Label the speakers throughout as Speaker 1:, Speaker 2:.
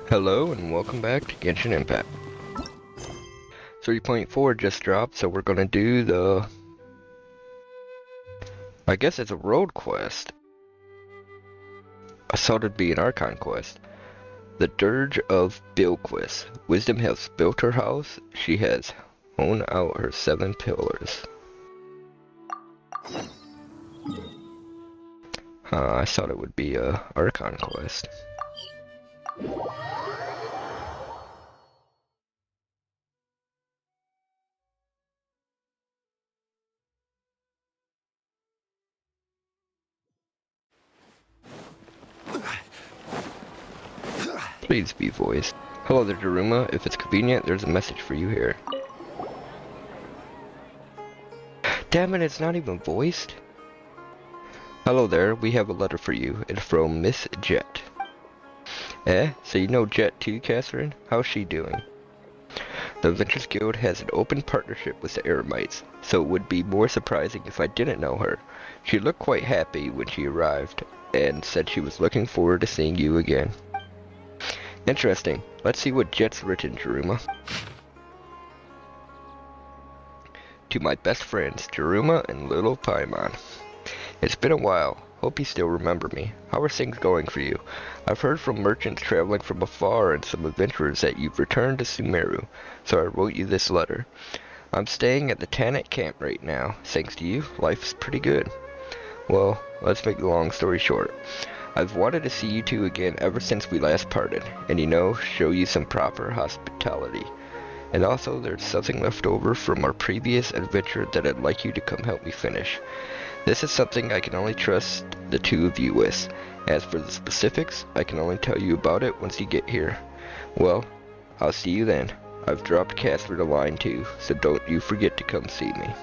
Speaker 1: Hello and welcome back to Genshin Impact. 3.4 just dropped, so we're gonna do I guess it's a road quest. I thought it'd be an Archon quest. The Dirge of Bilqis. Wisdom has built her house, she has hewn out her 7 pillars. I thought it would be a Archon quest. Please be voiced. Hello there, Daruma. If it's convenient, there's a message for you here. Damn it, it's not even voiced. Hello there, we have a letter for you. It's from Miss Jet. So you know Jet too, Catherine? How's she doing? The Adventurers Guild has an open partnership with the Eremites, so it would be more surprising if I didn't know her. She looked quite happy when she arrived, and said she was looking forward to seeing you again. Interesting. Let's see what Jet's written, Daruma. To my best friends, Daruma and Little Paimon. It's been a while. Hope you still remember me. How are things going for you? I've heard from merchants traveling from afar and some adventurers that you've returned to Sumeru, so I wrote you this letter. I'm staying at the Tanit camp right now. Thanks to you, life's pretty good. Well, let's make the long story short. I've wanted to see you two again ever since we last parted, and show you some proper hospitality. And also, there's something left over from our previous adventure that I'd like you to come help me finish. This is something I can only trust the two of you with. As for the specifics, I can only tell you about it once you get here. Well, I'll see you then. I've dropped Casper a line too, so don't you forget to come see me.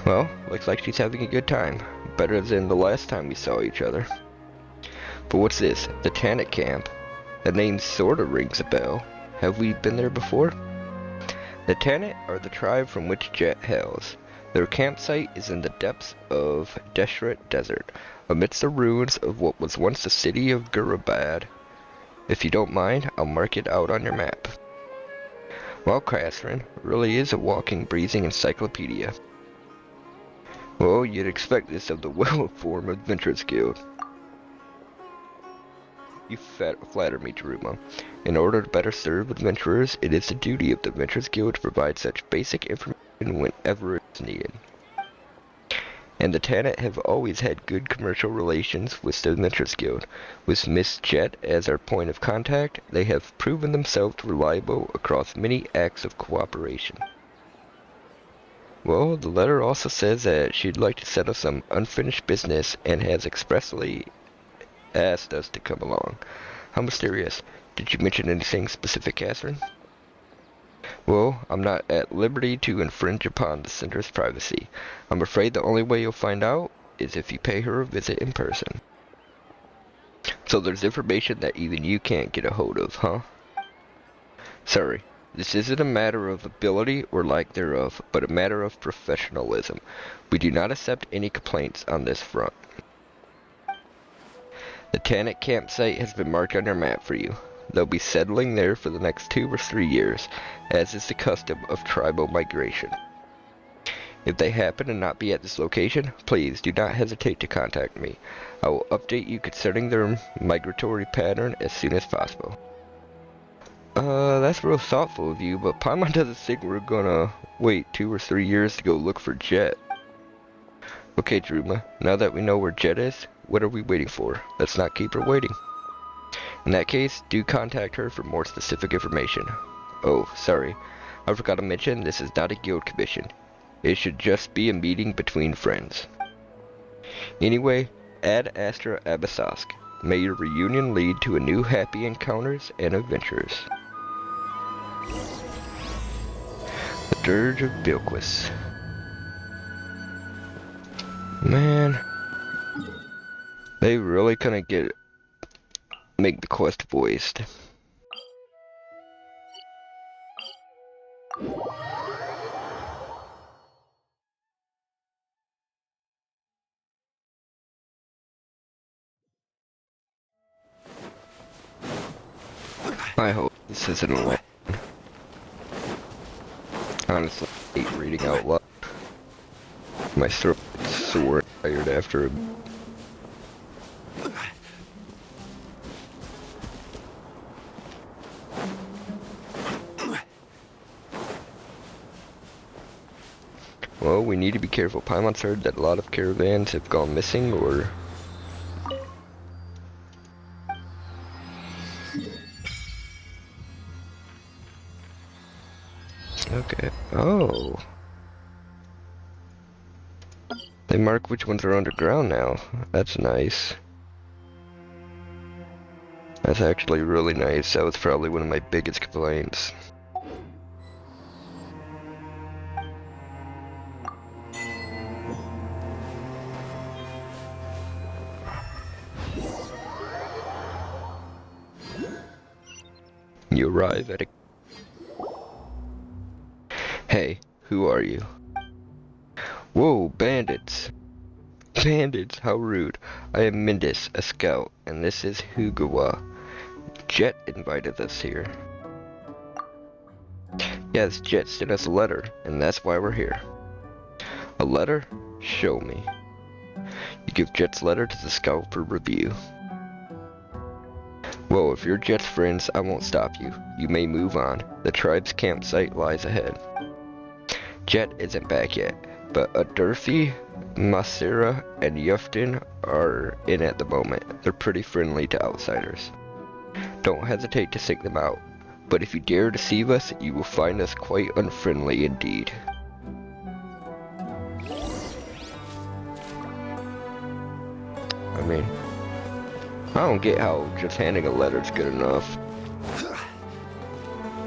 Speaker 1: Well, looks like she's having a good time. Better than the last time we saw each other. But what's this? The Tanit camp? The name sorta rings a bell. Have we been there before? The Tanit are the tribe from which Jet hails. Their campsite is in the depths of Deshret Desert, amidst the ruins of what was once the city of Gurabad. If you don't mind, I'll mark it out on your map. Well, Catherine really is a walking, breathing encyclopedia. Well, you'd expect this of the well-informed Adventurers Guild. You flatter me, Daruma. In order to better serve adventurers, it is the duty of the Adventurers Guild to provide such basic information whenever it's needed. And the Tanit have always had good commercial relations with the Adventurers Guild. With Miss Jet as our point of contact, they have proven themselves reliable across many acts of cooperation. Well, the letter also says that she'd like to settle some unfinished business and has expressly asked us to come along. How mysterious. Did you mention anything specific, Catherine? Well, I'm not at liberty to infringe upon the sender's privacy. I'm afraid the only way you'll find out is if you pay her a visit in person. So there's information that even you can't get a hold of, huh? Sorry, this isn't a matter of ability or lack thereof, but a matter of professionalism. We do not accept any complaints on this front. The Tanit campsite has been marked on your map for you. They'll be settling there for the next 2 or 3 years, as is the custom of tribal migration. If they happen to not be at this location, please do not hesitate to contact me. I will update you concerning their migratory pattern as soon as possible. That's real thoughtful of you, but Paimon doesn't think we're gonna wait 2 or 3 years to go look for Jet. Okay, Daruma, now that we know where Jet is, what are we waiting for? Let's not keep her waiting. In that case, do contact her for more specific information. Oh, sorry. I forgot to mention this is not a guild commission. It should just be a meeting between friends. Anyway, Ad Astra Abyssosque. May your reunion lead to a new happy encounters and adventures. The Dirge of Bilqis. Man, they really couldn't make the quest voiced. I hope this isn't a long. Honestly, I hate reading out loud. My throat is sore and tired after a... Well, we need to be careful. Paimon's heard that a lot of caravans have gone missing, or... Okay. Oh. They mark which ones are underground now. That's nice. That's actually really nice. That was probably one of my biggest complaints. You arrive at a... Hey, who are you? Whoa, bandits! Bandits, how rude. I am Mindis, a scout, and this is Hugawa. Jet invited us here. Yes, Jet sent us a letter, and that's why we're here. A letter? Show me. You give Jet's letter to the scout for review. Well, if you're Jet's friends, I won't stop you. You may move on. The tribe's campsite lies ahead. Jet isn't back yet, but Adurthi, Masira, and Yuftin are in at the moment. They're pretty friendly to outsiders. Don't hesitate to seek them out, but if you dare deceive us, you will find us quite unfriendly indeed. I mean, I don't get how just handing a letter is good enough.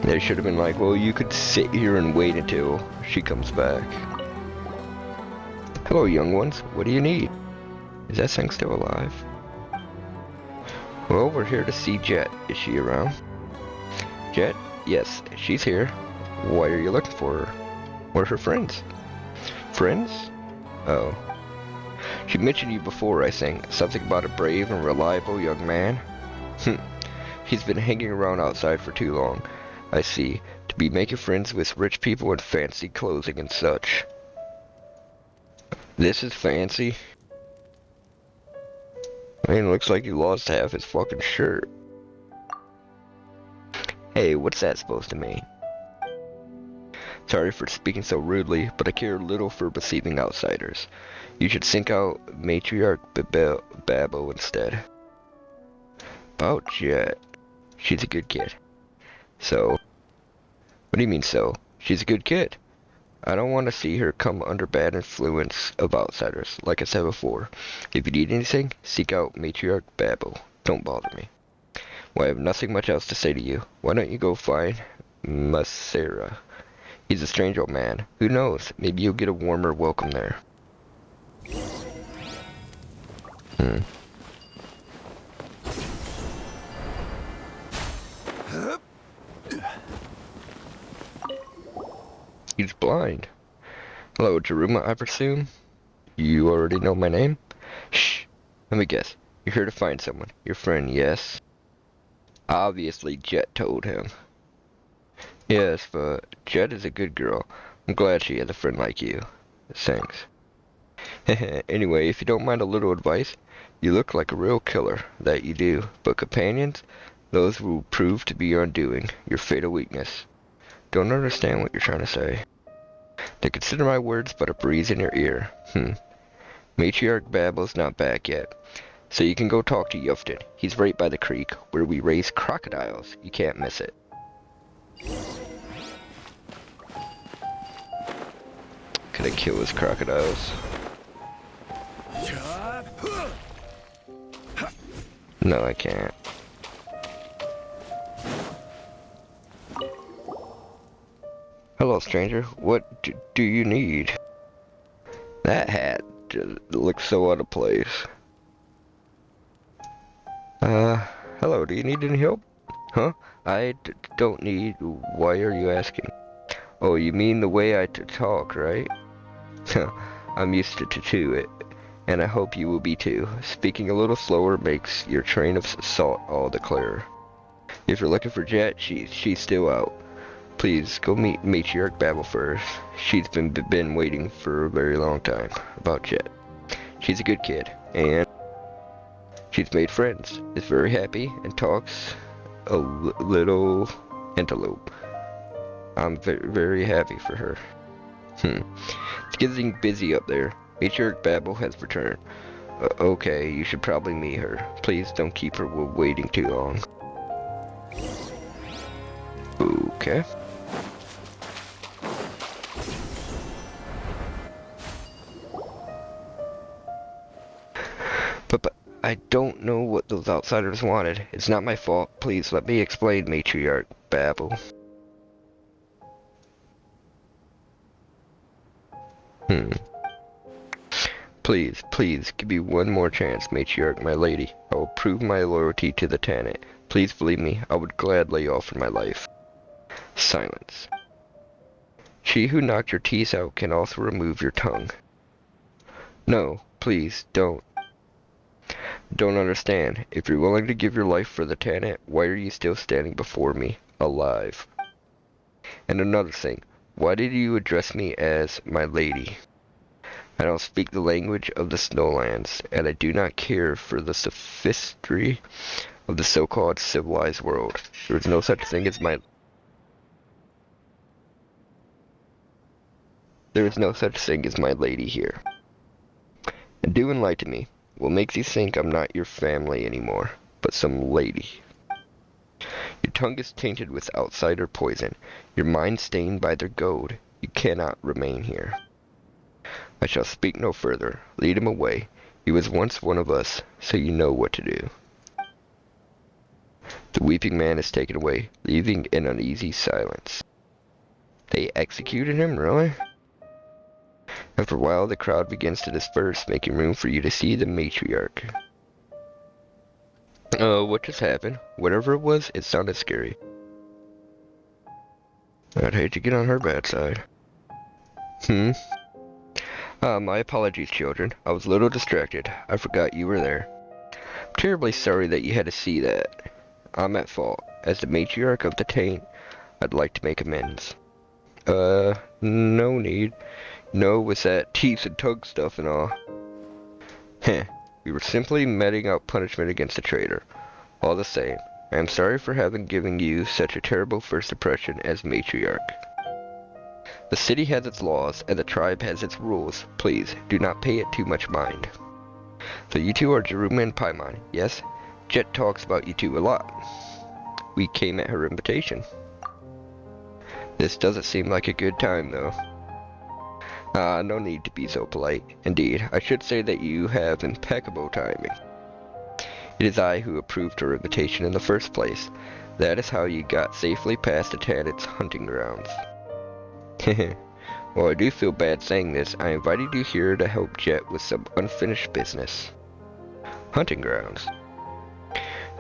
Speaker 1: They should have been like, well, you could sit here and wait until she comes back. Hello, young ones. What do you need? Is that thing still alive? Well, we're here to see Jet. Is she around? Jet? Yes, she's here. Why are you looking for her? We're her friends. Friends? Oh. She mentioned you before, I think. Something about a brave and reliable young man? He's been hanging around outside for too long. I see. To be making friends with rich people in fancy clothing and such. This is fancy. I mean, it looks like he lost half his fucking shirt. Hey, what's that supposed to mean? Sorry for speaking so rudely, but I care little for deceiving outsiders. You should seek out Matriarch Babbo instead. About Jet. She's a good kid. So? What do you mean so? She's a good kid. I don't want to see her come under bad influence of outsiders, like I said before. If you need anything, seek out Matriarch Babbo. Don't bother me. Well, I have nothing much else to say to you. Why don't you go find Masera? He's a strange old man. Who knows? Maybe you'll get a warmer welcome there. He's blind. Hello, Jaruma, I presume? You already know my name? Shh! Let me guess. You're here to find someone. Your friend, yes? Obviously, Jet told him. Yes, but Jet is a good girl. I'm glad she has a friend like you. Thanks. Anyway, if you don't mind a little advice, you look like a real killer. That you do. But companions, those will prove to be your undoing. Your fatal weakness. Don't understand what you're trying to say. Then consider my words but a breeze in your ear. Matriarch Babbo's not back yet. So you can go talk to Yuftin. He's right by the creek, where we raise crocodiles. You can't miss it. Could I kill his crocodiles? No, I can't. Hello, stranger. What do you need? That hat just looks so out of place. Hello, do you need any help? Huh? I don't need... Why are you asking? Oh, you mean the way I talk, right? I'm used to it, and I hope you will be too. Speaking a little slower makes your train of thought all the clearer. If you're looking for Jet, she's still out. Please go meet Matriarch Babel first. She's been waiting for a very long time about Jet. She's a good kid, and she's made friends, is very happy, and talks a little antelope. I'm very happy for her. It's getting busy up there. Matriarch Babel has returned. Okay, you should probably meet her. Please don't keep her waiting too long. Okay. But I don't know what those outsiders wanted. It's not my fault. Please let me explain, Matriarch Babel. Please, give me one more chance, Matriarch, my lady. I will prove my loyalty to the Tanit. Please believe me, I would gladly offer my life. Silence. She who knocked your teeth out can also remove your tongue. No, please, don't. Don't understand. If you're willing to give your life for the Tanit, why are you still standing before me, alive? And another thing, why did you address me as my lady? I don't speak the language of the Snowlands, and I do not care for the sophistry of the so-called civilized world. There is no such thing as my lady here. And do enlighten me. What makes you think I'm not your family anymore, but some lady? Your tongue is tainted with outsider poison. Your mind stained by their gold. You cannot remain here. I shall speak no further. Lead him away. He was once one of us, so you know what to do. The weeping man is taken away, leaving an uneasy silence. They executed him, really? After a while, the crowd begins to disperse, making room for you to see the matriarch. What just happened? Whatever it was, it sounded scary. I'd hate to get on her bad side. My apologies, children. I was a little distracted. I forgot you were there. I'm terribly sorry that you had to see that. I'm at fault. As the matriarch of the Taint, I'd like to make amends. No need. No, with that teeth and tongue stuff and all. Heh. We were simply meting out punishment against a traitor. All the same, I am sorry for having given you such a terrible first impression as matriarch. The city has its laws, and the tribe has its rules. Please, do not pay it too much mind. So you two are Jeruma and Paimon, yes? Jet talks about you two a lot. We came at her invitation. This doesn't seem like a good time, though. No need to be so polite. Indeed, I should say that you have impeccable timing. It is I who approved her invitation in the first place. That is how you got safely past the Tanit's hunting grounds. Well, I do feel bad saying this. I invited you here to help Jet with some unfinished business. Hunting grounds.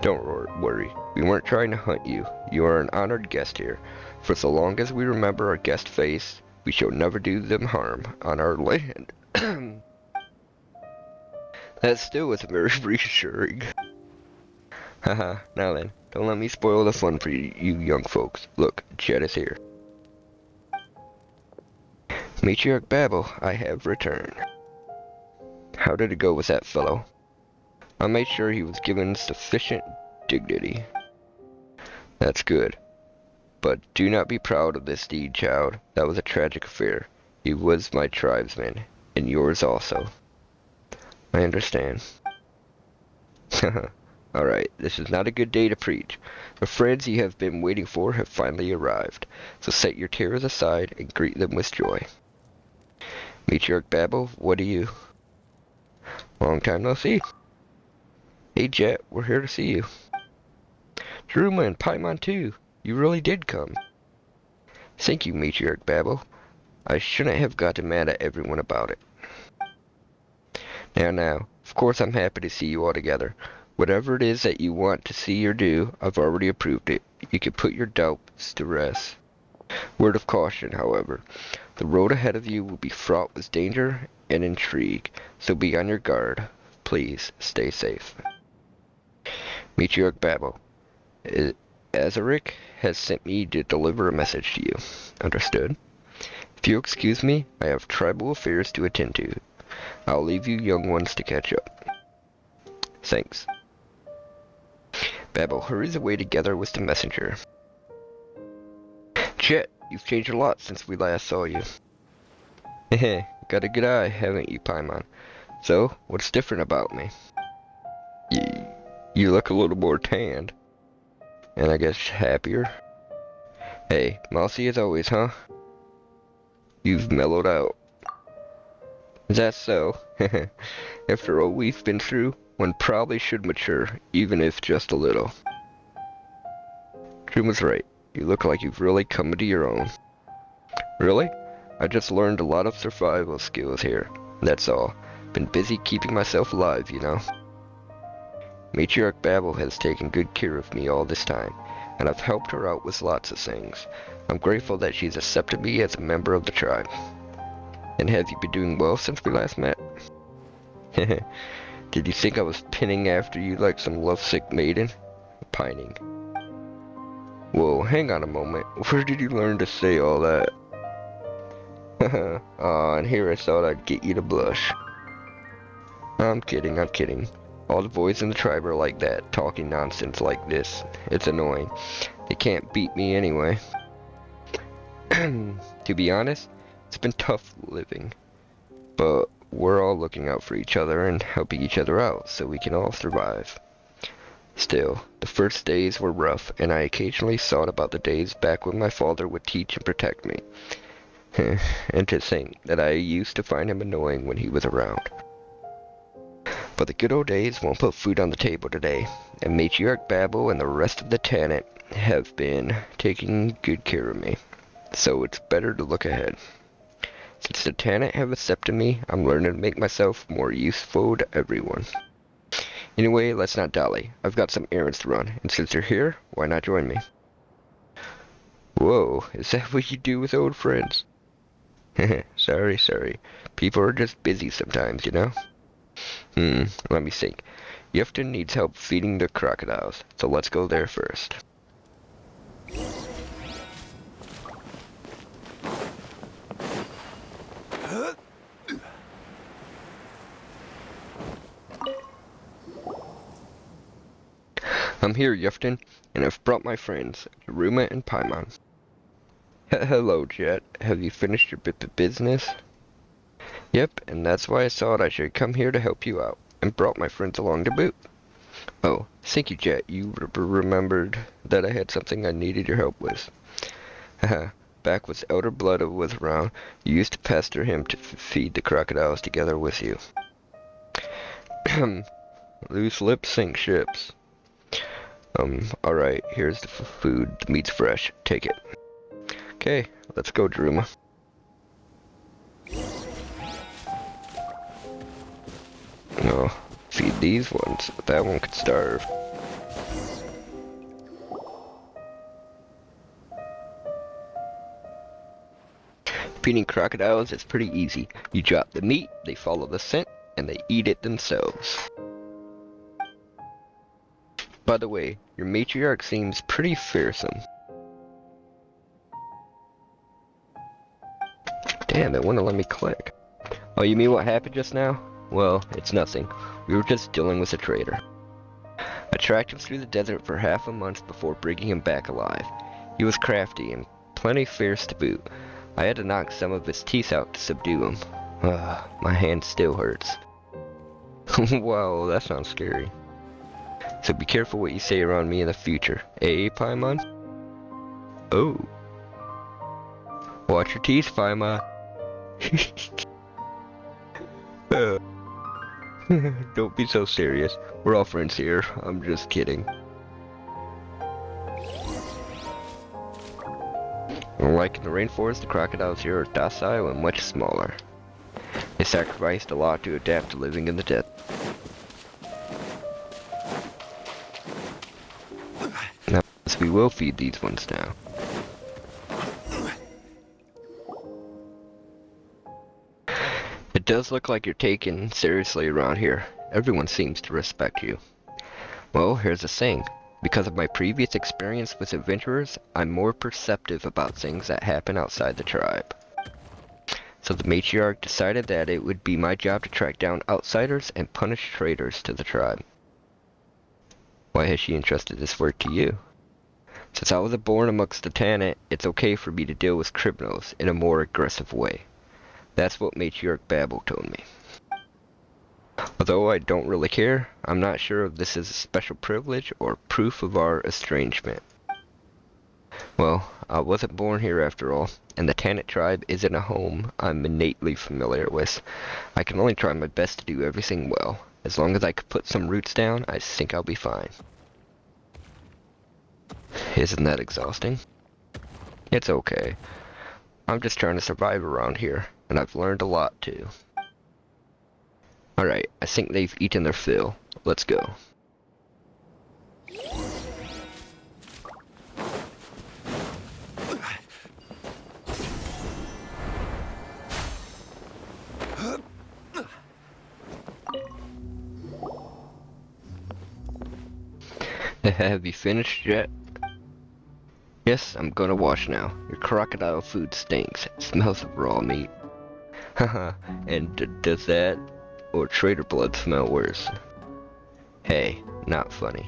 Speaker 1: Don't worry. We weren't trying to hunt you. You are an honored guest here. For so long as we remember our guest face, we shall never do them harm on our land. That still was very reassuring. Haha, now then, don't let me spoil the fun for you young folks. Look, Jet is here. Matriarch Babel, I have returned. How did it go with that fellow? I made sure he was given sufficient dignity. That's good. But do not be proud of this deed, child. That was a tragic affair. He was my tribesman, and yours also. I understand. Alright, this is not a good day to preach. The friends you have been waiting for have finally arrived, so set your terrors aside and greet them with joy. Matriarch Babel, what do you... Long time no see. Hey Jet, we're here to see you. Jeruma and Paimon too. You really did come. Thank you, Matriarch Babel. I shouldn't have gotten mad at everyone about it. Now, of course I'm happy to see you all together. Whatever it is that you want to see or do, I've already approved it. You can put your doubts to rest. Word of caution, however. The road ahead of you will be fraught with danger and intrigue, so be on your guard. Please, stay safe. Matriarch Babel. Azaric has sent me to deliver a message to you. Understood? If you'll excuse me, I have tribal affairs to attend to. I'll leave you young ones to catch up. Thanks. Babel hurries away together with the messenger. Jet, you've changed a lot since we last saw you. Heh, got a good eye, haven't you, Paimon? So, what's different about me? You look a little more tanned. And I guess happier. Hey, mousy as always, huh? You've mellowed out. Is that so? After all we've been through, one probably should mature, even if just a little. June was right. You look like you've really come into your own. Really? I just learned a lot of survival skills here. That's all. Been busy keeping myself alive, you know. Matriarch Babel has taken good care of me all this time, and I've helped her out with lots of things. I'm grateful that she's accepted me as a member of the tribe. And have you been doing well since we last met? Did you think I was pinning after you like some lovesick maiden? Pining. Whoa, hang on a moment. Where did you learn to say all that? Aw, and here I thought I'd get you to blush. I'm kidding, I'm kidding. All the boys in the tribe are like that, talking nonsense like this. It's annoying. They can't beat me anyway. To be honest, it's been tough living. But we're all looking out for each other and helping each other out so we can all survive. Still, the first days were rough, and I occasionally thought about the days back when my father would teach and protect me. And to think that I used to find him annoying when he was around. But the good old days won't put food on the table today, and Matriarch Babel and the rest of the Tanit have been taking good care of me. So it's better to look ahead. Since the Tanit have accepted me, I'm learning to make myself more useful to everyone. Anyway, let's not dally. I've got some errands to run, and since you're here, why not join me? Whoa, is that what you do with old friends? Sorry. People are just busy sometimes, you know? Let me think. Yefton needs help feeding the crocodiles, so let's go there first. I'm here, Yefton, and I've brought my friends, Daruma and Paimon. Hello, Jet. Have you finished your bit of business? Yep, and that's why I thought I should come here to help you out, and brought my friends along to boot. Oh, thank you, Jet. You remembered that I had something I needed your help with. Haha, back when Elder Blood was around, you used to pester him to feed the crocodiles together with you. Loose lips sink ships. Alright, here's the food. The meat's fresh. Take it. Okay, let's go, Daruma. Oh, feed these ones. That one could starve. Feeding crocodiles is pretty easy. You drop the meat, they follow the scent, and they eat it themselves. By the way, your matriarch seems pretty fearsome. Damn, it wouldn't let me click. Oh, you mean what happened just now? Well, it's nothing. We were just dealing with a traitor. I tracked him through the desert for half a month before bringing him back alive. He was crafty and plenty fierce to boot. I had to knock some of his teeth out to subdue him. My hand still hurts. Wow, that sounds scary. So be careful what you say around me in the future. Eh, Paimon? Oh. Watch your teeth, Paimon. Don't be so serious. We're all friends here. I'm just kidding. Like in the rainforest, the crocodiles here are docile and much smaller. They sacrificed a lot to adapt to living in the desert. Now, we will feed these ones now. It does look like you're taken seriously around here. Everyone seems to respect you. Well, here's the thing. Because of my previous experience with adventurers, I'm more perceptive about things that happen outside the tribe. So the matriarch decided that it would be my job to track down outsiders and punish traitors to the tribe. Why has she entrusted this work to you? Since I was born amongst the Tanit, it's okay for me to deal with criminals in a more aggressive way. That's what Matriarch Babel told me. Although I don't really care, I'm not sure if this is a special privilege or proof of our estrangement. Well, I wasn't born here after all, and the Tanit tribe isn't a home I'm innately familiar with. I can only try my best to do everything well. As long as I could put some roots down, I think I'll be fine. Isn't that exhausting? It's okay. I'm just trying to survive around here, and I've learned a lot too. Alright, I think they've eaten their fill. Let's go. Have you finished yet? Yes, I'm gonna wash now. Your crocodile food stinks. It smells of raw meat. Haha, and does that or traitor blood smell worse? Hey, not funny.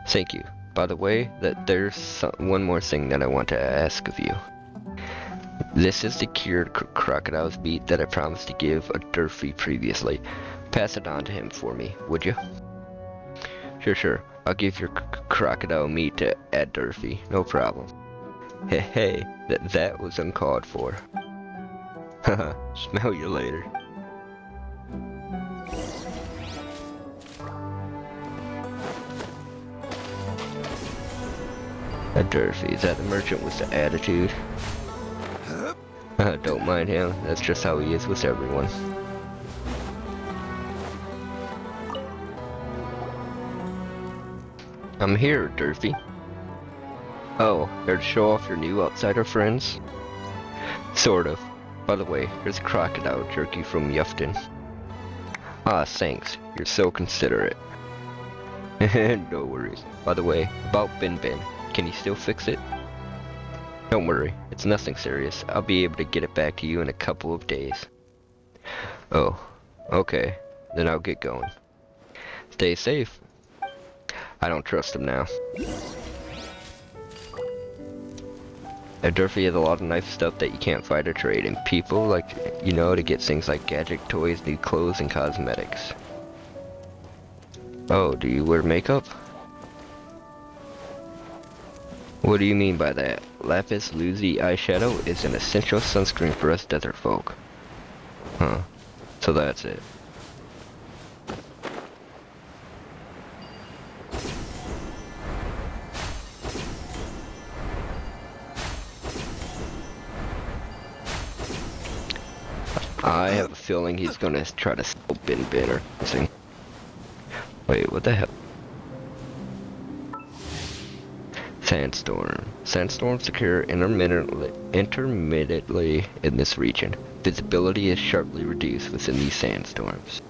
Speaker 1: Thank you. By the way, there's one more thing that I want to ask of you. This is the cured crocodile's meat that I promised to give a Durfee previously. Pass it on to him for me, would you? Sure. I'll give your crocodile meat to Ed Durfee, no problem. Hey, that was uncalled for. Haha, smell you later. Ed Durfee, is that the merchant with the attitude? Don't mind him, that's just how he is with everyone. I'm here, Durfee. Oh, here to show off your new outsider friends? Sort of. By the way, here's crocodile jerky from Yufton. Ah, thanks. You're so considerate. No worries. By the way, about Bin Bin, can you still fix it? Don't worry, it's nothing serious. I'll be able to get it back to you in a couple of days. Oh, okay. Then I'll get going. Stay safe. I don't trust him now. And Durfee has a lot of nice stuff that you can't find or trade, and people like, you know, to get things like gadget, toys, new clothes, and cosmetics. Oh, do you wear makeup? What do you mean by that? Lapis Lazuli eyeshadow is an essential sunscreen for us desert folk. Huh. So that's it. I have a feeling he's gonna try to sell Bin Bin or something. Wait, what the hell? Sandstorm. Sandstorms occur intermittently in this region. Visibility is sharply reduced within these sandstorms.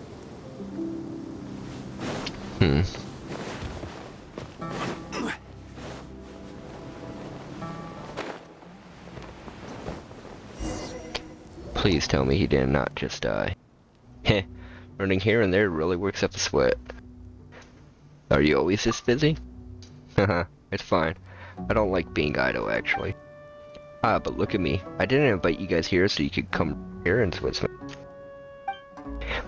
Speaker 1: Please tell me he did not just die. Heh, running here and there really works up a sweat. Are you always this busy? Haha, it's fine. I don't like being idle, actually. Ah, but look at me. I didn't invite you guys here so you could come errands with me.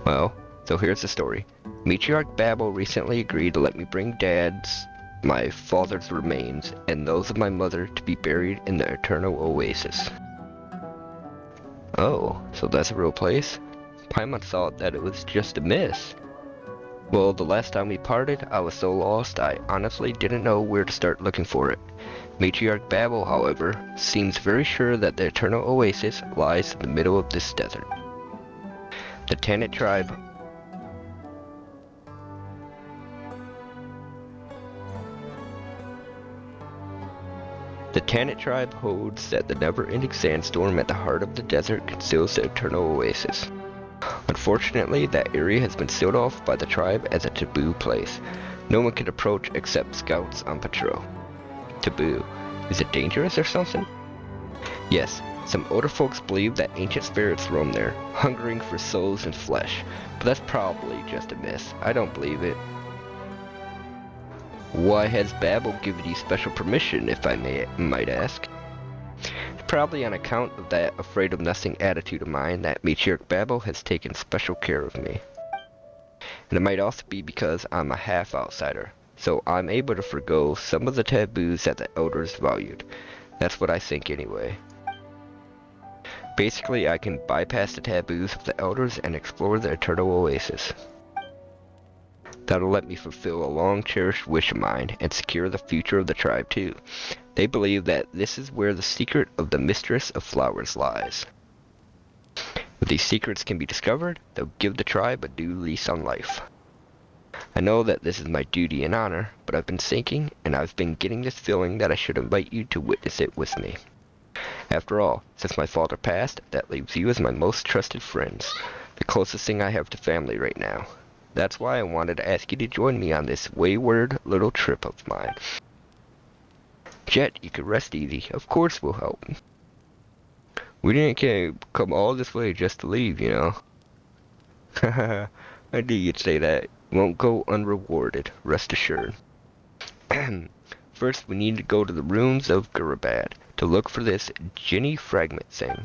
Speaker 1: Well, so here's the story. Matriarch Babel recently agreed to let me bring my father's remains, and those of my mother to be buried in the Eternal Oasis. Oh, so that's a real place? Paimon thought that it was just a myth. Well, the last time we parted, I was so lost I honestly didn't know where to start looking for it. Matriarch Babel, however, seems very sure that the Eternal Oasis lies in the middle of this desert. The Tanit tribe holds that the never-ending sandstorm at the heart of the desert conceals the Eternal Oasis. Unfortunately, that area has been sealed off by the tribe as a taboo place. No one can approach except scouts on patrol. Taboo. Is it dangerous or something? Yes, some older folks believe that ancient spirits roam there, hungering for souls and flesh, but that's probably just a myth. I don't believe it. Why has Babel given you special permission, if I might ask? Probably on account of that afraid of nothing attitude of mine that Matriarch Babel has taken special care of me. And it might also be because I'm a half outsider, so I'm able to forgo some of the taboos that the elders valued. That's what I think anyway. Basically, I can bypass the taboos of the elders and explore the eternal oasis. That'll let me fulfill a long-cherished wish of mine and secure the future of the tribe too. They believe that this is where the secret of the Mistress of Flowers lies. If these secrets can be discovered, they'll give the tribe a new lease on life. I know that this is my duty and honor, but I've been thinking, and I've been getting this feeling that I should invite you to witness it with me. After all, since my father passed, that leaves you as my most trusted friends, the closest thing I have to family right now. That's why I wanted to ask you to join me on this wayward little trip of mine. Jet, you can rest easy. Of course we'll help. We didn't come all this way just to leave, you know. Haha, I knew you'd say that. Won't go unrewarded, rest assured. First, we need to go to the ruins of Gurabad to look for this Ginny fragment thing.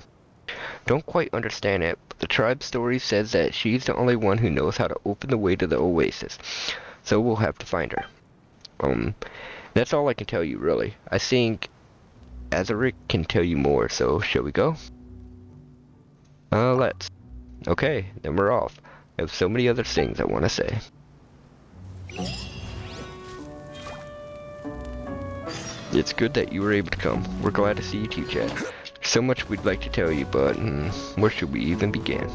Speaker 1: Don't quite understand it, but the tribe story says that she's the only one who knows how to open the way to the oasis, so we'll have to find her. That's all I can tell you, really. I think Azaric can tell you more, so shall we go? Let's. Okay, then we're off. I have so many other things I want to say. It's good that you were able to come. We're glad to see you too, Chad. There's so much we'd like to tell you, but where should we even begin?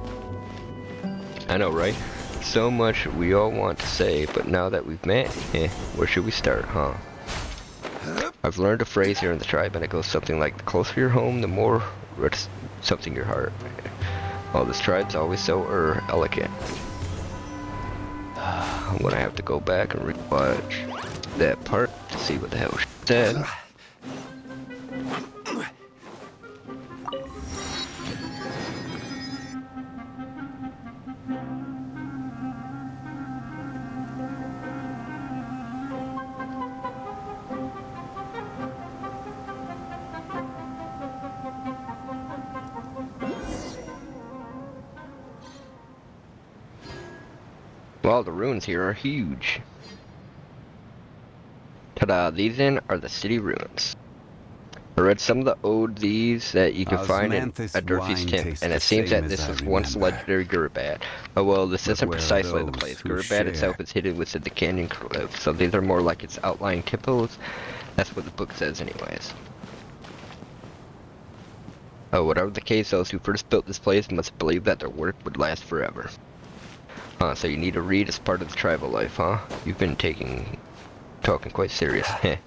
Speaker 1: I know, right? So much we all want to say, but now that we've met, where should we start, huh? I've learned a phrase here in the tribe, and it goes something like, the closer your home, the more something your heart. Oh, this tribe's always so elegant. I'm gonna have to go back and rewatch that part to see what the hell she said. Well, the ruins here are huge. Ta-da, these are the city ruins. I read some of the oddities that you can find at Durfee's Temp, and it seems that this was once legendary Gurabad. Oh well, this isn't precisely the place. Gurabad itself is hidden within the canyon cliffs, so these are more like its outlying temples. That's what the book says anyways. Oh, whatever the case, those who first built this place must believe that their work would last forever. So you need to read as part of the tribal life, huh? You've been talking quite serious. I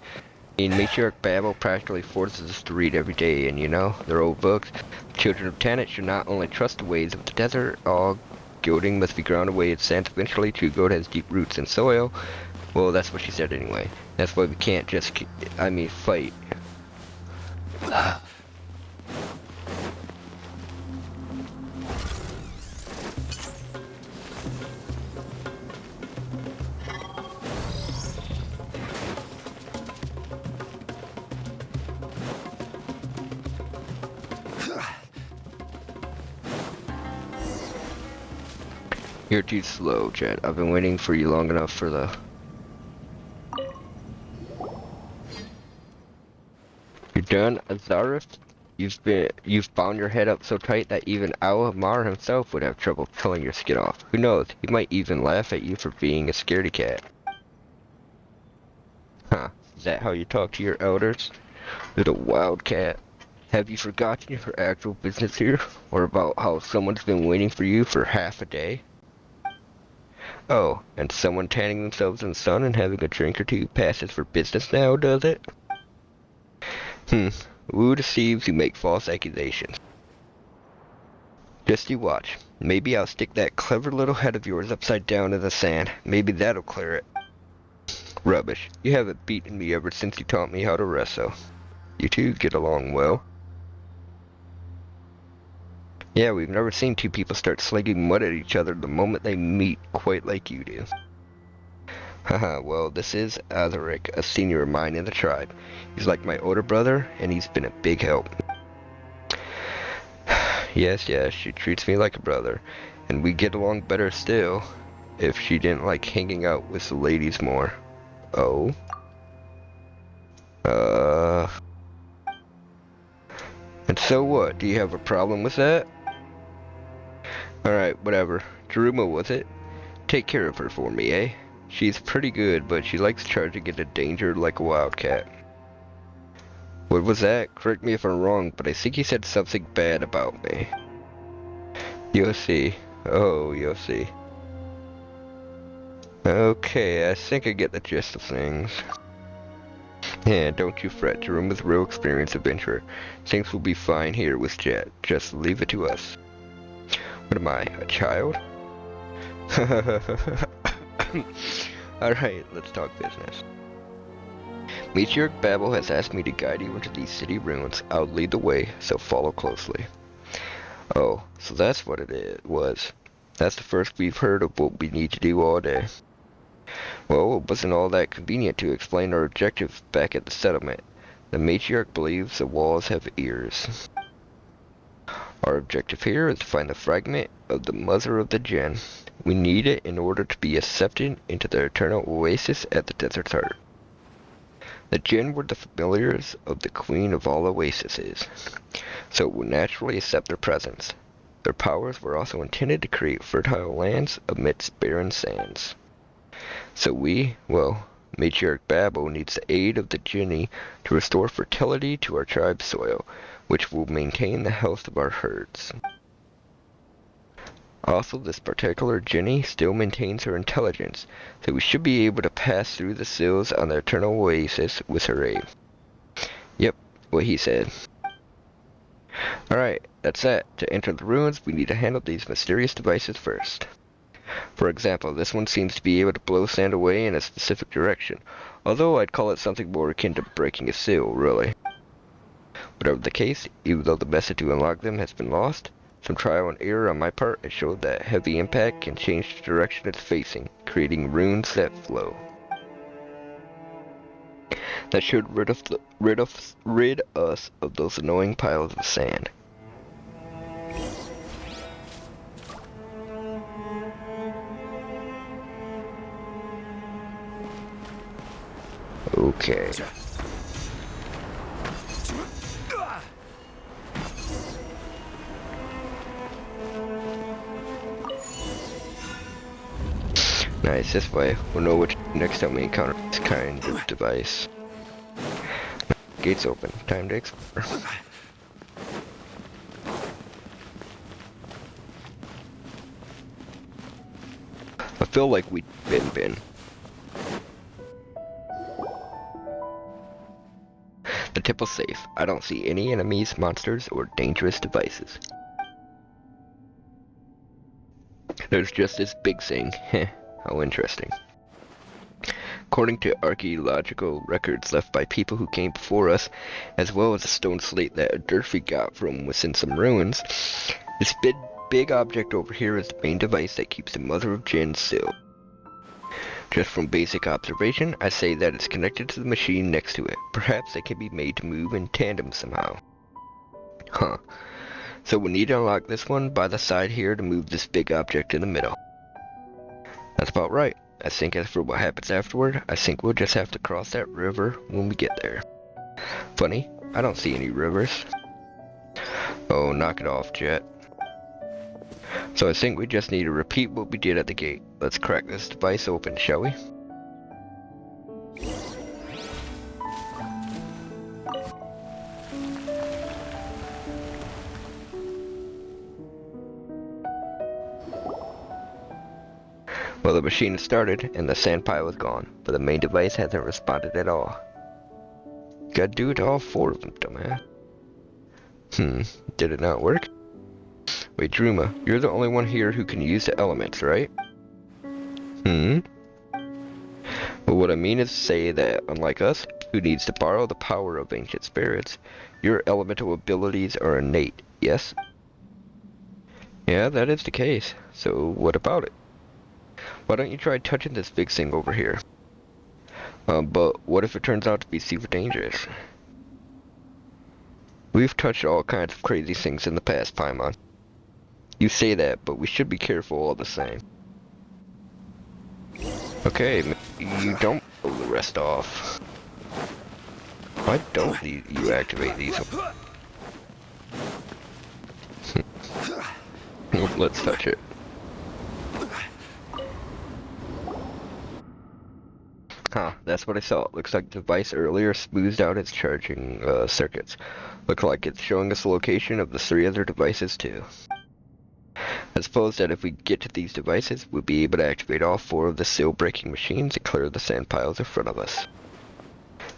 Speaker 1: mean, Matriarch Babel practically forces us to read every day, and you know, they're old books. Children of Tanit should not only trust the ways of the desert, all goading must be ground away in sand eventually. True goat has deep roots in soil. Well, that's what she said anyway. That's why we can't just, fight. You're too slow, Jet. I've been waiting for you long enough for the... You're done, Azarif? You've bound your head up so tight that even Al-Amar himself would have trouble pulling your skin off. Who knows? He might even laugh at you for being a scaredy cat. Huh. Is that how you talk to your elders? Little wildcat. Have you forgotten your actual business here? Or about how someone's been waiting for you for half a day? Oh, and someone tanning themselves in the sun and having a drink or two passes for business now, does it? Who deceives who make false accusations? Just you watch. Maybe I'll stick that clever little head of yours upside down in the sand. Maybe that'll clear it. Rubbish. You haven't beaten me ever since you taught me how to wrestle. You two get along well. Yeah, we've never seen two people start slinging mud at each other the moment they meet quite like you do. Haha, well, this is Azaric, a senior of mine in the tribe. He's like my older brother, and he's been a big help. Yes, she treats me like a brother, and we get along better still, if she didn't like hanging out with the ladies more. Oh? And so what? Do you have a problem with that? Alright, whatever. Daruma, was it? Take care of her for me, eh? She's pretty good, but she likes charging into danger like a wildcat. What was that? Correct me if I'm wrong, but I think he said something bad about me. You'll see. Oh, you'll see. Okay, I think I get the gist of things. Yeah, don't you fret. Daruma's a real experienced adventurer. Things will be fine here with Jet. Just leave it to us. What am I, a child? Alright, let's talk business. Meteoric Babel has asked me to guide you into these city ruins. I'll lead the way, so follow closely. Oh, so that's what was. That's the first we've heard of what we need to do all day. Well, it wasn't all that convenient to explain our objective back at the settlement. The matriarch believes the walls have ears. Our objective here is to find the fragment of the mother of the Jinn. We need it in order to be accepted into the eternal oasis at the desert's heart. The Jinn were the familiars of the queen of all oases, so it would naturally accept their presence. Their powers were also intended to create fertile lands amidst barren sands. So Matriarch Babel needs the aid of the Jinni to restore fertility to our tribe's soil, which will maintain the health of our herds. Also, this particular Jinni still maintains her intelligence, so we should be able to pass through the seals on the Eternal Oasis with her aid. Yep, what he said. Alright, that's that. To enter the ruins, we need to handle these mysterious devices first. For example, this one seems to be able to blow sand away in a specific direction, although I'd call it something more akin to breaking a seal, really. Whatever the case, even though the method to unlock them has been lost, some trial and error on my part has showed that heavy impact can change the direction it's facing, creating runes that flow. That should rid us of those annoying piles of sand. Okay. Nice, this way we'll know which next time we encounter this kind of device. Gates open. Time to explore. I feel like we've been. The temple's safe. I don't see any enemies, monsters, or dangerous devices. There's just this big thing. Heh, how interesting. According to archaeological records left by people who came before us, as well as a stone slate that Durfee got from within some ruins, this big object over here is the main device that keeps the Mother of Jinn still. Just from basic observation, I say that it's connected to the machine next to it. Perhaps they can be made to move in tandem somehow. Huh. So we need to unlock this one by the side here to move this big object in the middle. That's about right. I think as for what happens afterward, I think we'll just have to cross that river when we get there. Funny, I don't see any rivers. Oh, knock it off, Jet. So I think we just need to repeat what we did at the gate. Let's crack this device open, shall we? Well, the machine has started, and the sand pile is gone, but the main device hasn't responded at all. Gotta do it to all four of them, dumbass. Did it not work? Wait, Druma, you're the only one here who can use the elements, right? Well, what I mean is to say that, unlike us, who needs to borrow the power of ancient spirits, your elemental abilities are innate, yes? Yeah, that is the case. So, what about it? Why don't you try touching this big thing over here? But what if it turns out to be super dangerous? We've touched all kinds of crazy things in the past, Paimon. You say that, but we should be careful all the same. Okay, you don't blow the rest off. Why don't you activate these? Let's touch it. Huh, that's what I saw. Looks like the device earlier smoothed out its charging circuits. Looks like it's showing us the location of the 3 other devices too. I suppose that if we get to these devices, we'll be able to activate all 4 of the seal-breaking machines and clear the sand piles in front of us.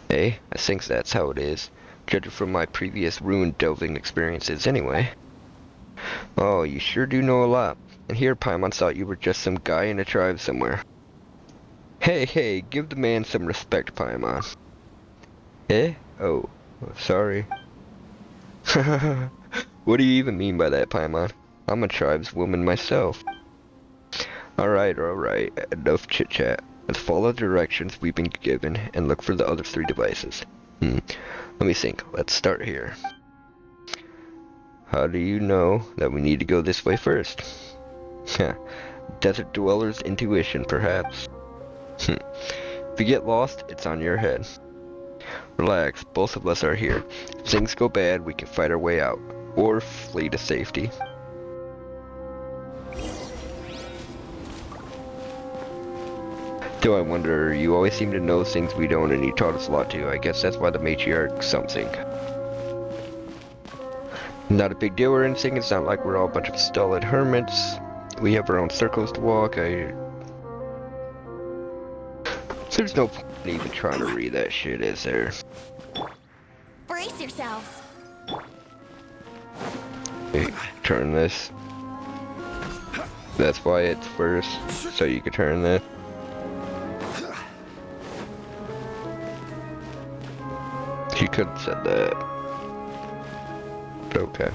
Speaker 1: I think that's how it is, judging from my previous ruin-delving experiences anyway. Oh, you sure do know a lot. And here Paimon thought you were just some guy in a tribe somewhere. Hey, give the man some respect, Paimon. Oh, sorry. What do you even mean by that, Paimon? I'm a tribeswoman myself. Alright, enough chit-chat. Let's follow the directions we've been given and look for the other 3 devices. Let me think. Let's start here. How do you know that we need to go this way first? Desert dweller's intuition, perhaps. If you get lost, it's on your head. Relax, both of us are here. If things go bad, we can fight our way out, or flee to safety. Do I wonder, you always seem to know things we don't, and you taught us a lot too. I guess that's why the matriarch something. Not a big deal or anything, it's not like we're all a bunch of stolid hermits. We have our own circles to walk. There's no point in even trying to read that shit, is there?
Speaker 2: Brace yourselves.
Speaker 1: Hey, turn this. That's why it's first, so you can turn this. She could have said that. But okay.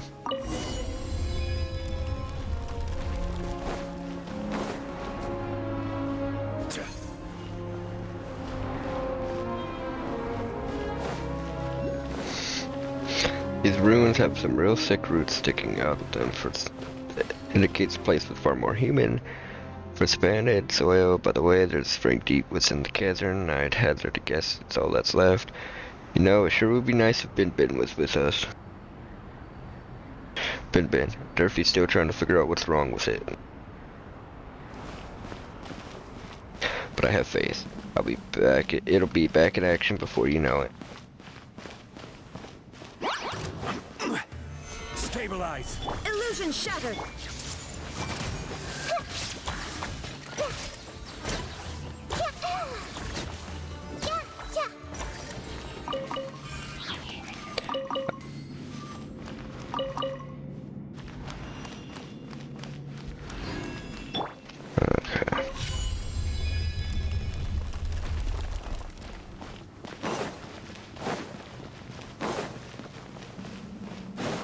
Speaker 1: These ruins have some real sick roots sticking out of them. Indicates a place with far more human. For spanted soil, by the way, there's a spring deep within the cavern. I'd hazard to guess it's all that's left. You know, it sure would be nice if Bin was with us. Bin. Durfee's still trying to figure out what's wrong with it. But I have faith. I'll be back. It'll be back in action before you know it.
Speaker 2: Stabilize. Illusion shattered.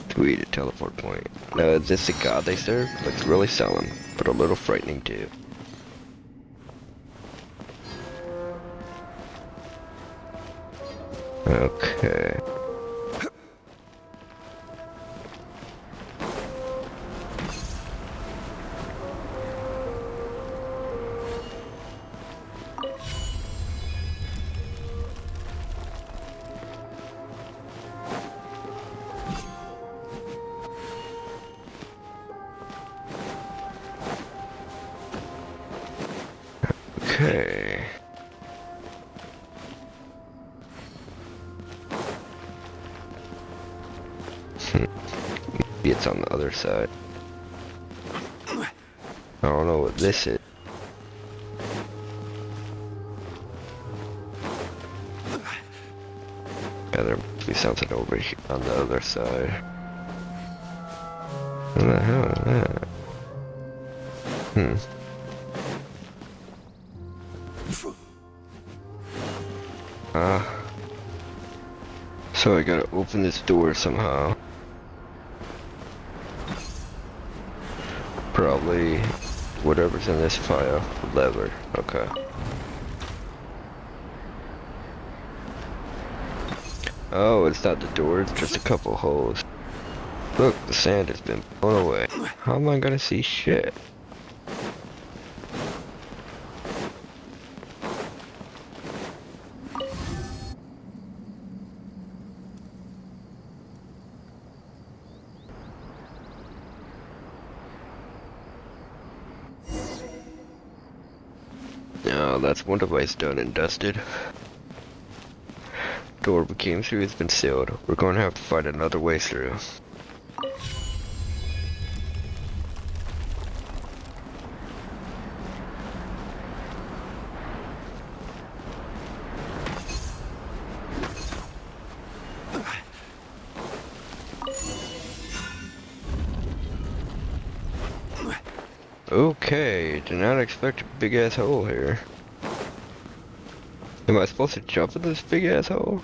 Speaker 1: Tweet a teleport point. Now, is this the god they serve? Looks really solemn, but a little frightening too. Okay. Okay. Maybe it's on the other side. I don't know what this is. Yeah, there must be something over here on the other side. What the hell is that? So I gotta open this door somehow. Probably whatever's in this file. Lever. Okay. Oh, it's not the door, it's just a couple holes. Look, the sand has been blown away. How am I gonna see shit? No, that's one device done and dusted. Door we came through has been sealed. We're going to have to find another way through. Okay, did not expect a big ass hole here. Am I supposed to jump in this big ass hole?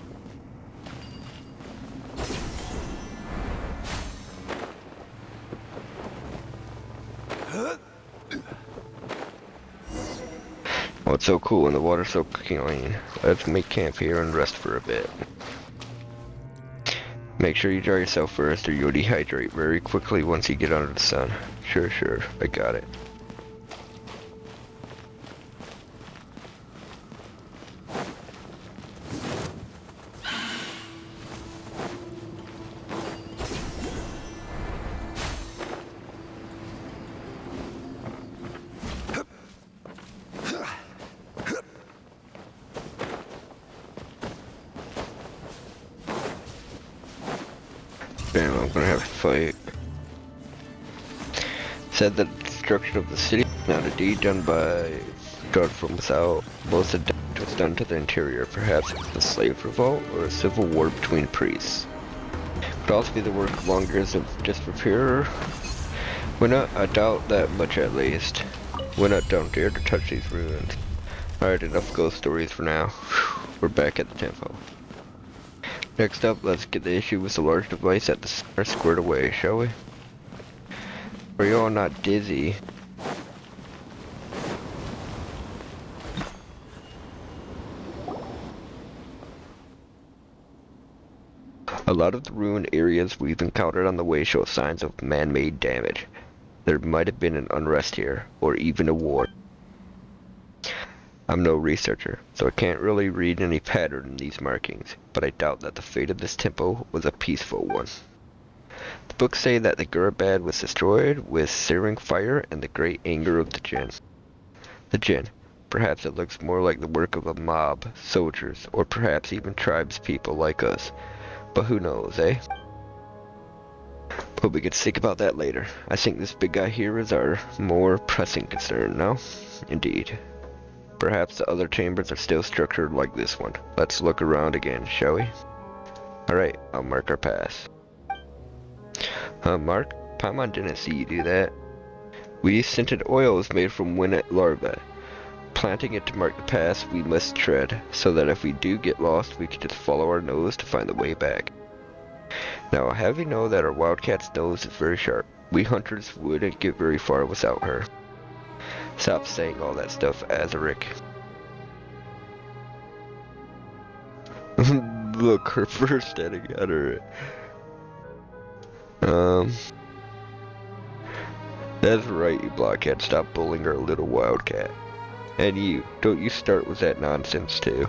Speaker 1: Oh, it's so cool and the water's so clean. Let's make camp here and rest for a bit. Make sure you dry yourself first or you'll dehydrate very quickly once you get under the sun. Sure, I got it. Damn, I'm gonna have to fight. Said that the destruction of the city is not a deed done by God from without. Most of the damage was done to the interior. Perhaps it was a slave revolt or a civil war between priests. Could also be the work of long years of disrepair. I doubt that much at least. Don't dare to touch these ruins. Alright, enough ghost stories for now. We're back at the temple. Next up, let's get the issue with the large device at the center squared away, shall we? Are you all not dizzy? A lot of the ruined areas we've encountered on the way show signs of man-made damage. There might have been an unrest here, or even a war. I'm no researcher, so I can't really read any pattern in these markings, but I doubt that the fate of this temple was a peaceful one. The books say that the Gurabad was destroyed with searing fire and the great anger of the Jinn. The Jinn. Perhaps it looks more like the work of a mob, soldiers, or perhaps even tribespeople like us. But who knows, eh? But we can think about that later. I think this big guy here is our more pressing concern, no? Indeed. Perhaps the other chambers are still structured like this one. Let's look around again, shall we? Alright, I'll mark our pass. Mark? Paimon didn't see you do that. We scented oil is made from winnet larvae. Planting it to mark the path we must tread, so that if we do get lost, we can just follow our nose to find the way back. Now, have you know that our wildcat's nose is very sharp. We hunters wouldn't get very far without her. Stop saying all that stuff, Azaric. Look, her first standing at her. That's right, you blockhead. Stop bullying our little wildcat. And you, don't you start with that nonsense too.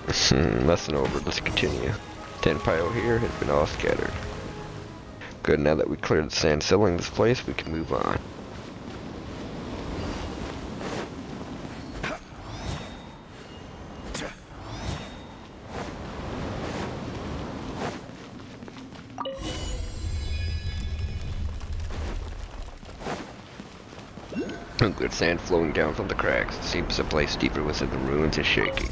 Speaker 1: Lesson over, let's continue. Tin pile here has been all scattered. Good, now that we cleared the sand sealing this place, we can move on. Good sand flowing down from the cracks. It seems the place deeper within the ruins is shaking.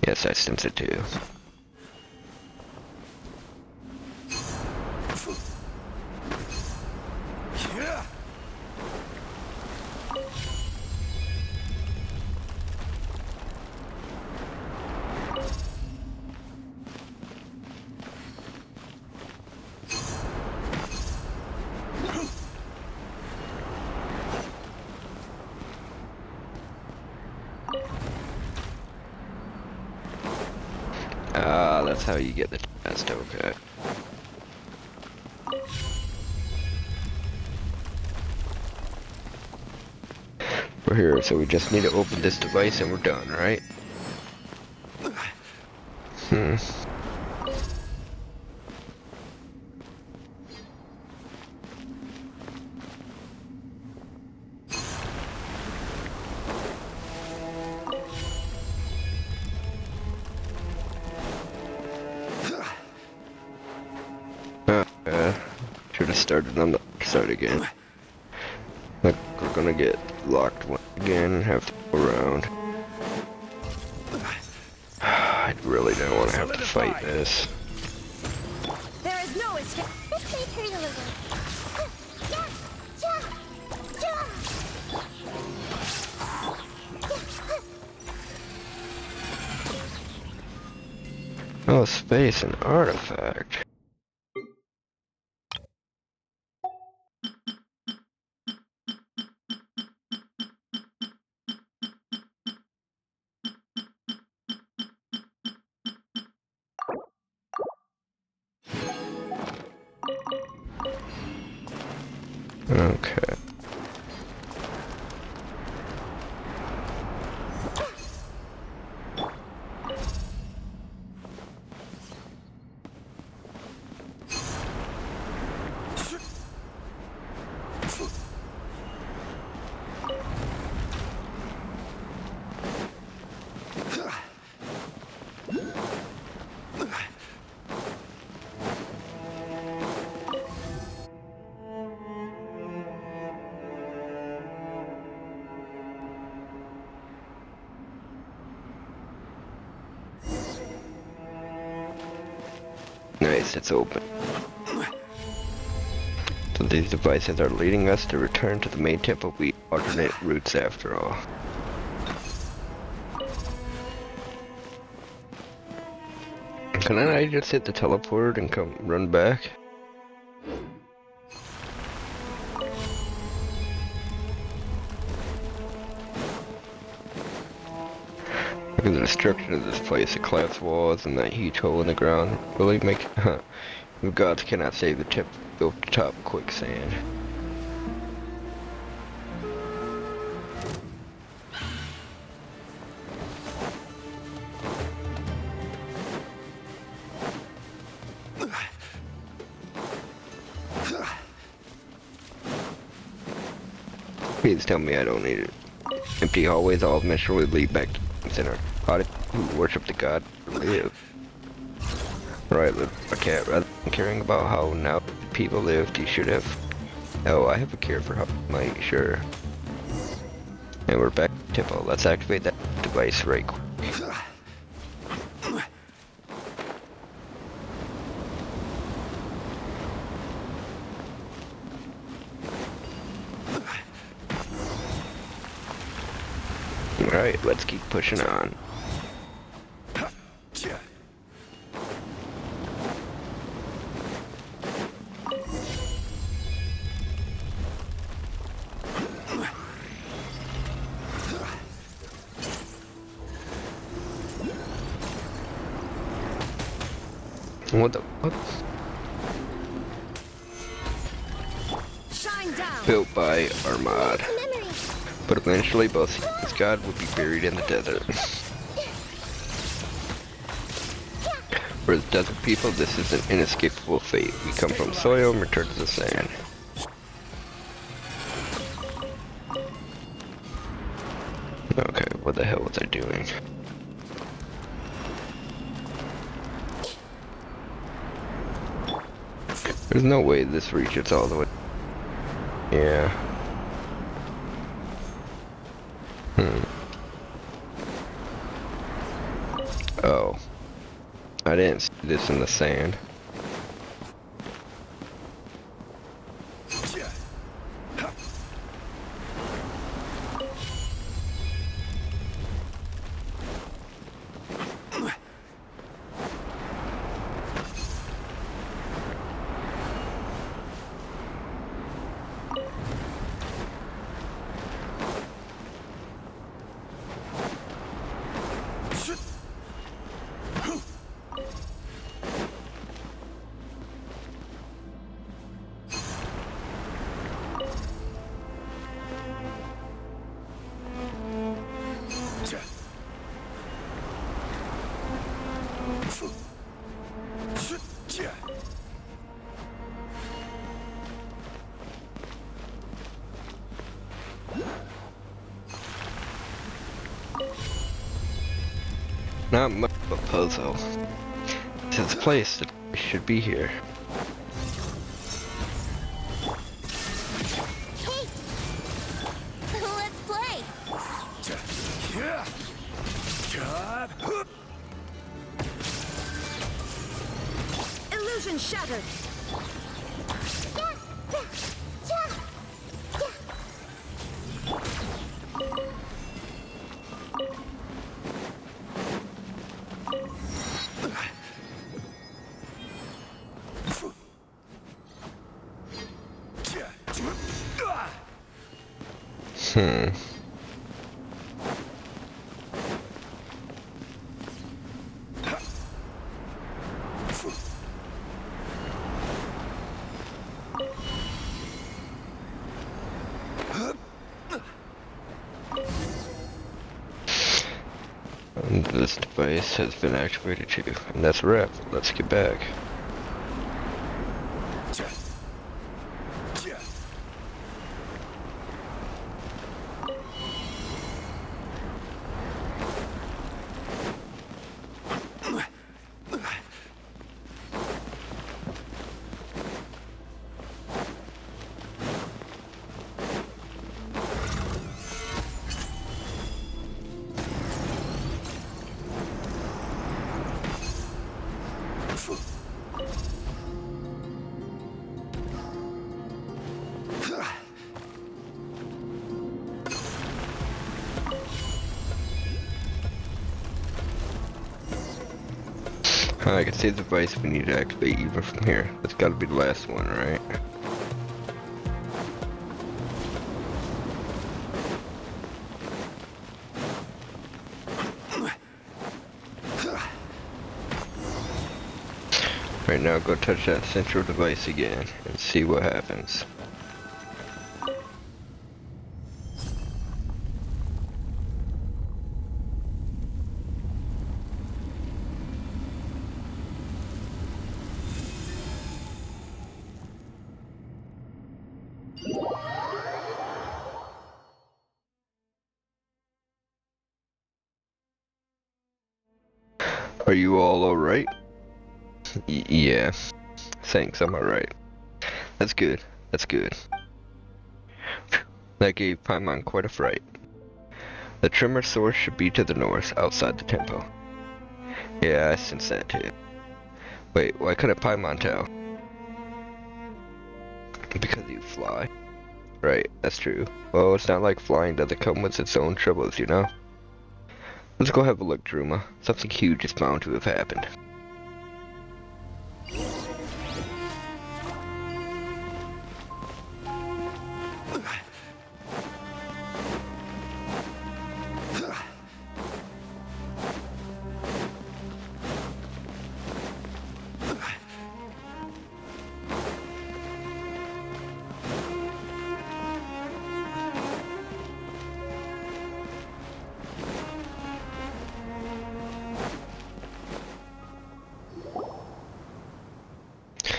Speaker 1: Yes, I sense it too. Ah, that's how you get the test, okay. We're here, so we just need to open this device and we're done, right? Hmm. Should have started on the start again. Like, we're gonna get locked again and have to go around. I really don't want to have to fight this.
Speaker 2: There is no escape. This may hurt a little.
Speaker 1: Oh, space and artifact. Okay. Nice, it's open. So these devices are leading us to return to the main temple. We alternate routes after all. Can I just hit the teleport and come run back? Look at the destruction of this place, the collapsed walls and that huge hole in the ground. Really make the gods cannot save the tip built top quicksand. Please tell me I don't need it. Empty hallways all eventually lead back to the center. How did who worship the god live? Right, a cat, rather than caring about how now people lived, you should have. Oh, I have a cure for how might, sure. And we're back to Tempo. Let's activate that device right quick. Alright, let's keep pushing on. What the fuck?
Speaker 2: Shine down.
Speaker 1: Built by Armad. But eventually both this god would be buried in the desert. For the desert people, this is an inescapable fate. We come from soil and return to the sand. Okay, what the hell was I doing? There's no way this reaches all the way. Yeah. Oh. I didn't see this in the sand. Not much of a puzzle. Since place that should be here.
Speaker 2: Hey! Let's play! Illusion shattered!
Speaker 1: And this device has been activated too. And that's a wrap. Let's get back. I can see the device we need to activate even from here. That's gotta be the last one, right? Right now, go touch that central device again and see what happens. Are you all alright? Yeah. Thanks, I'm alright. That's good. That's good. Phew. That gave Paimon quite a fright. The tremor source should be to the north, outside the temple. Yeah, I sense that too. Wait, why couldn't Paimon tell? Because you fly. Right, that's true. Well, it's not like flying doesn't come with its own troubles, you know? Let's go have a look, Druma. Something huge is bound to have happened.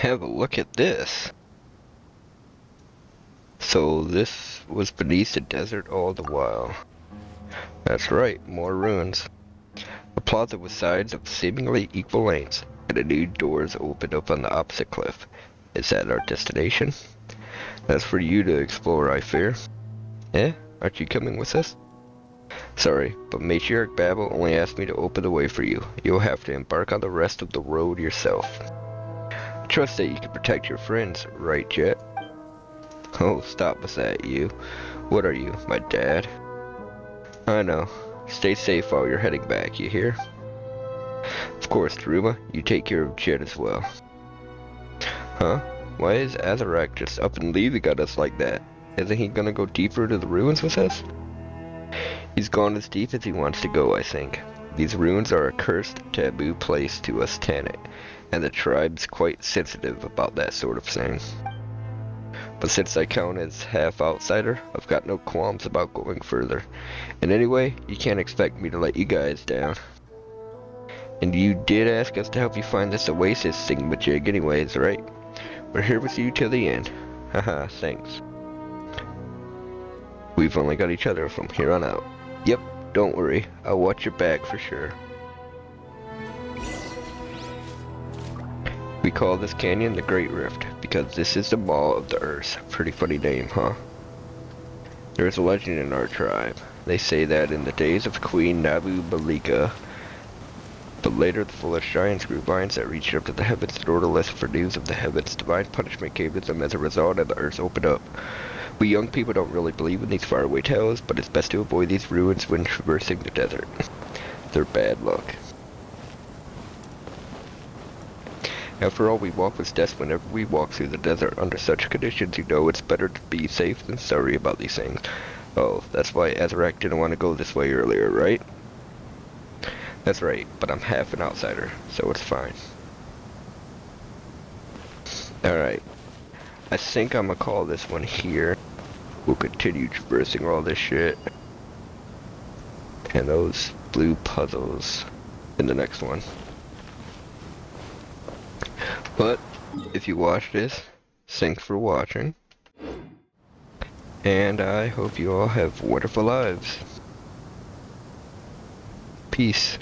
Speaker 1: Have a look at this. So this was beneath the desert all the while. That's right, more ruins. A plaza with sides of seemingly equal lengths, and a new doors opened up on the opposite cliff. Is that our destination? That's for you to explore, I fear. Eh? Aren't you coming with us? Sorry, but Matriarch Babel only asked me to open the way for you. You'll have to embark on the rest of the road yourself. Trust that you can protect your friends, right, Jet? Oh, stop with that, you. What are you, my dad? I know. Stay safe while you're heading back, you hear? Of course, Druma, you take care of Jet as well. Huh? Why is Azarak just up and leaving on us like that? Isn't he gonna go deeper into the ruins with us? He's gone as deep as he wants to go, I think. These ruins are a cursed, taboo place to us Tanit, and the tribe's quite sensitive about that sort of thing. But since I count as half outsider, I've got no qualms about going further. And anyway, you can't expect me to let you guys down. And you did ask us to help you find this oasis thingamajig anyways, right? We're here with you till the end. Haha, thanks. We've only got each other from here on out. Yep, don't worry. I'll watch your back for sure. We call this canyon the Great Rift because this is the Maw of the Earth. Pretty funny name, huh? There's a legend in our tribe. They say that in the days of Queen Nabu Balika, but later the foolish giants grew vines that reached up to the heavens in order to listen for news of the heavens. Divine punishment came to them as a result, and the earth opened up. We young people don't really believe in these faraway tales, but it's best to avoid these ruins when traversing the desert. They're bad luck. After all, we walk with death whenever we walk through the desert. Under such conditions, you know it's better to be safe than sorry about these things. Oh, that's why Azrak didn't want to go this way earlier, right? That's right, but I'm half an outsider, so it's fine. Alright. I think I'm gonna call this one here. We'll continue traversing all this shit. And those blue puzzles in the next one. But, if you watch this, thanks for watching. And I hope you all have wonderful lives. Peace.